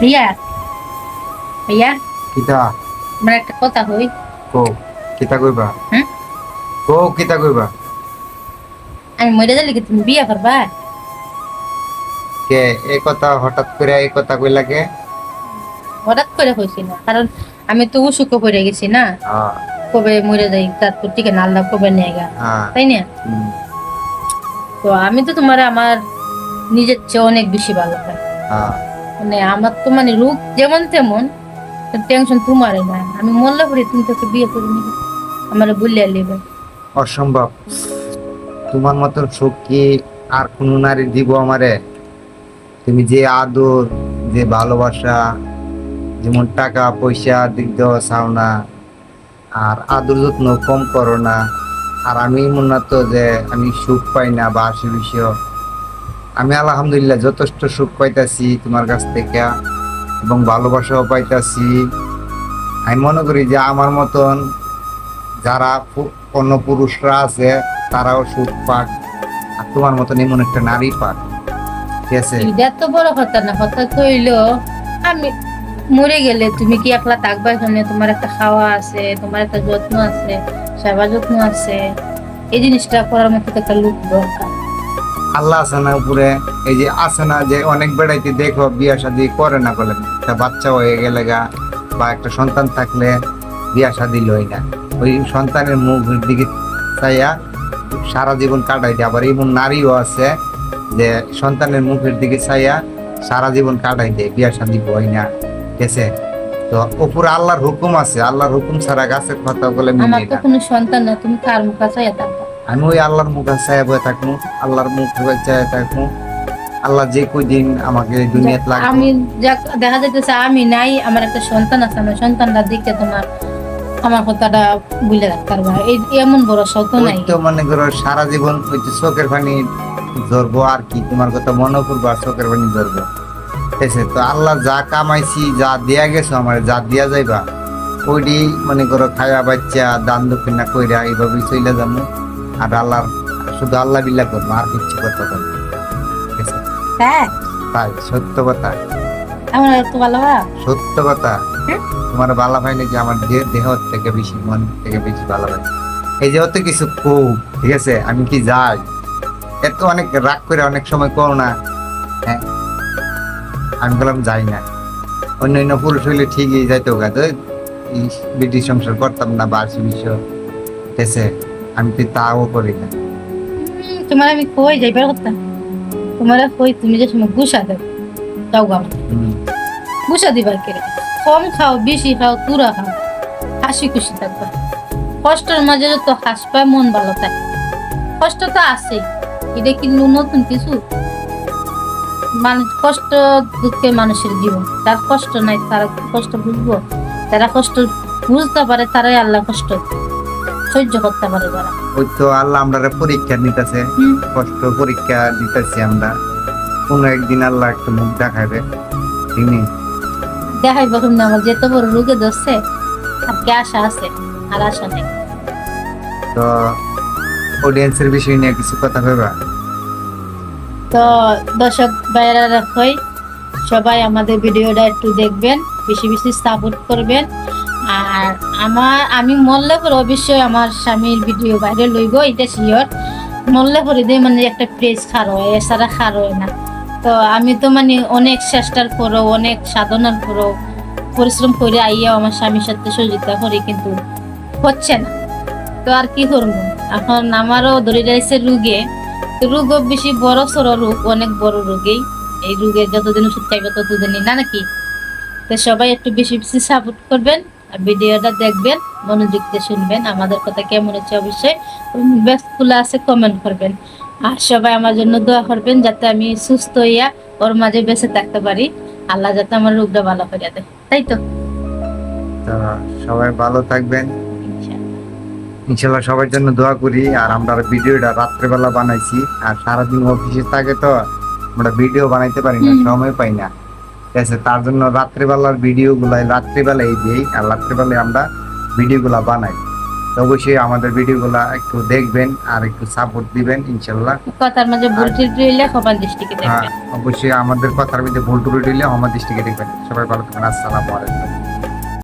ভাইয়া ভাইয়া কিতা আমার একটা কথা হই। কো কিতা কইবা হ্যাঁ, কো কিতা কইবা আমি মরে গেলে কি তুমি বিয়ে করবা? কে এই কথা হঠাৎ করে এই কথা কইলা কে? হঠাৎ করে হয়েছি না, কারণ আমি তো অসুখ পড়ে গেছি না, হ্যাঁ কবে মরে যাই তারপর ঠিক না, আল্লাহ কবে নেয় গা, হ্যাঁ তাই না? হুম, তো আমি তো তোমার আমার নিজের চেয়ে অনেক বেশি ভালো পাই। হ্যাঁ মানে আমার তো মানে রূপ যেমন তেমন, টেনশন তোমারই না। আমি মরলে পরে তুমি তোকে বিয়ে করে নিবে, আমার বলিয়া নেবে। অসম্ভব। তোমার মতন সুখ কি আর কোন নারী দিব আমারে? তুমি যে আদর, যে ভালোবাসা, যেমন টাকা পয়সা দিক দেওয়া চাও না, আর আদর যত্ন কম করো না। আর আমি মনে না তো যে আমি সুখ পাই না বা আশি বিষয়। আমি আলহামদুলিল্লাহ যথেষ্ট সুখ পাইতাছি তোমার কাছ থেকে, এবং ভালোবাসাও পাইতাছি। আমি মনে করি যে আমার মতন যারা অন্য পুরুষরা আছে তারাও সুখ পাক, আর তোমার মতন এমন একটা নারী পাক। ঠিক আছে? এটা তো বড় কথা না, কথা তো হইলো আমি মরে গেলে তুমি কি একলা থাকবা এখানে? তোমার একটা খাওয়া আছে, তোমার একটা যত্ন আছে, সেবা যত্ন আছে। এই জিনিসটা করার মতো তো একটা লোক দরকার। আল্লাহ আছে না উপরে? এই যে আছে না যে অনেক বেড়াইতে দেখো বিয়া শাদি করে না, বলে একটা বাচ্চা হয়ে গেলে গা বা একটা সন্তান থাকলে বিয়া শাদি লই না, ওই সন্তানের মুখের দিকে চাইয়া সারা জীবন কাটাই দেয়। আবার এমন নারীও আছে যে সন্তানের মুখের দিকে চাইয়া সারা জীবন কাটাই দেয়, বিয়া শাদি হয় না। ঠিক আছে? তো উপরে আল্লাহর হুকুম আছে, আল্লাহর হুকুম ছাড়া গাছের কথা বলে আমার মিলে তো না। কোনো সন্তান না, তুমি কার মুখ চাইয়া থাকবা? আমি ওই আল্লাহর মুখ চাইয়া বয়ে থাকবো, আল্লাহর মুখ চাইয়া থাকবো। আল্লাহ যে কই দিন আমাকে এই দুনিয়াতে লাগবে। আমি দেখা যাইতেছে আমি নাই, আমার একটা সন্তান আছে, আমার সন্তানটা দিকে তোমার আমার কথাটা বুঝলে রাখতে পারবা, এই এমন বড় শত ওই নাই। তো মনে করো সারা জীবন ওই তো চোখের পানি ধরবো, আর কি তোমার কথা মনে করবো আর চোখের পানি ধরবো। ঠিক আছে? তো আল্লাহ যা কামাইছি, যা দেয়া গেছো আমার, যা দিয়া যাইবা ওইটি মনে করো খায়া বাচ্চা দান দক্ষিণা কইরা এইভাবেই চলে যাবো। আর আল্লাহ শুধু আল্লাহ বিল্লাহ করবো, আর কিচ্ছু করতে পারবো না। ঠিক আছে? হ্যাঁ, তাই সত্য কথা, আমার তো ভালো বা। সত্য কথা। তোমার ভালো হয় নাকি আমার দেহ থেকে বেশি, মন থেকে বেশি ভালো হয়। এই যে অত কিছু কৌ, ঠিক আছে, আমি কি যাই এত অনেক রাগ করে অনেক সময় কও না? হ্যাঁ, আমি বললাম যাই না। অন্য অন্য পুরুষ হইলে ঠিকই যাইতো গা, তো ব্রিটিশ সংসার করতাম না বার্ষিক বিষয়। ঠিক আছে? আমি তো তাও করি না। তোমার আমি কই যাইবার কথা, তোমার কই তুমি যে সময় গুসা দেব যাও গা, হুম, গুসা দিবার কে? কম খাও বেশি খাও তুরা খাও, হাসি খুশি থাকবা। কষ্টের মাঝে তো হাসবা, মন ভালো থাকে। কষ্ট তো আছে, এটা কিন্তু নতুন কিছু। মানুষ কষ্ট দুঃখে মানুষের জীবন, যার কষ্ট নাই তারা কি কষ্ট বুঝবো? যারা কষ্ট বুঝতে পারে তারাই আল্লাহ কষ্ট সহ্য করতে পারে যারা। ওই তো আল্লাহ আমরা পরীক্ষা নিতেছে, হুম, কষ্ট পরীক্ষা দিতেছি আমরা। কোনো একদিন আল্লাহ একটু মুখ দেখাবে, ঠিক নেই? দেখাই বলুন না, আমার যেত বড় রোগে ধরছে, আর কি আশা আছে? আর আশা নেই। তো অডিয়েন্সের বিষয় নিয়ে কিছু কথা ভেবা। তো দর্শক ভাইয়েরা রাখই, সবাই আমাদের ভিডিওটা একটু দেখবেন, বেশি বেশি সাপোর্ট করবেন। আর আমি মরলে পরে অবশ্যই আমার স্বামীর ভিডিও বাইরে লইব, এটা শিওর। মরলে পরে দিয়ে মানে একটা প্রেস খার হয়, এছাড়া খার হয় না। তো আমি তো মানে অনেক চেষ্টার করো, অনেক সাধনার করো, পরিশ্রম করে আইয়া আমার স্বামীর সাথে সহযোগিতা করি, কিন্তু হচ্ছে না। তো আর কি করবো, এখন আমারও ধরে যাইছে রোগে। রোগও বেশি বড় সড় রোগ, অনেক বড় রোগেই। এই রোগে যতদিন ওষুধ খাইবে ততদিনই না নাকি? তো সবাই একটু বেশি বেশি সাপোর্ট করবেন, আর ভিডিওটা দেখবেন, মনোযোগ দিয়ে শুনবেন। আমাদের কথা কেমন হচ্ছে অবশ্যই ব্যস্তগুলো আছে কমেন্ট করবেন। আর সবাই আমার জন্য দোয়া করবেন, যাতে আমি সুস্থ হইয়া ওর মাঝে বেঁচে থাকতে পারি। আল্লাহ যাতে আমার রোগটা ভালো করে দেয়, তাই তো? তো সবাই ভালো থাকবেন, ইনশাআল্লাহ। ইনশাল্লাহ সবার জন্য দোয়া করি। আর আমরা ভিডিওটা রাত্রেবেলা বানাইছি, আর সারাদিন অফিসে থাকে তো আমরা ভিডিও বানাইতে পারি না, সময় পাই না। ঠিক আছে? তার জন্য রাত্রেবেলার ভিডিও গুলাই রাত্রেবেলাই দিই, আর রাত্রেবেলায় আমরা ভিডিও গুলা বানাই। তো অবশ্যই আমাদের ভিডিওগুলা একটু দেখবেন আর একটু সাপোর্ট দিবেন ইনশাল্লাহ। কথার মাঝে ভুল ত্রুটি হইলে ক্ষমার দৃষ্টিকে হ্যাঁ দেখবেন। অবশ্যই আমাদের কথার মধ্যে ভুল ত্রুটি হলে আমার দৃষ্টিকে দেখবেন। সবাই ভালো থাকবেন, আসসালামু আলাইকুম।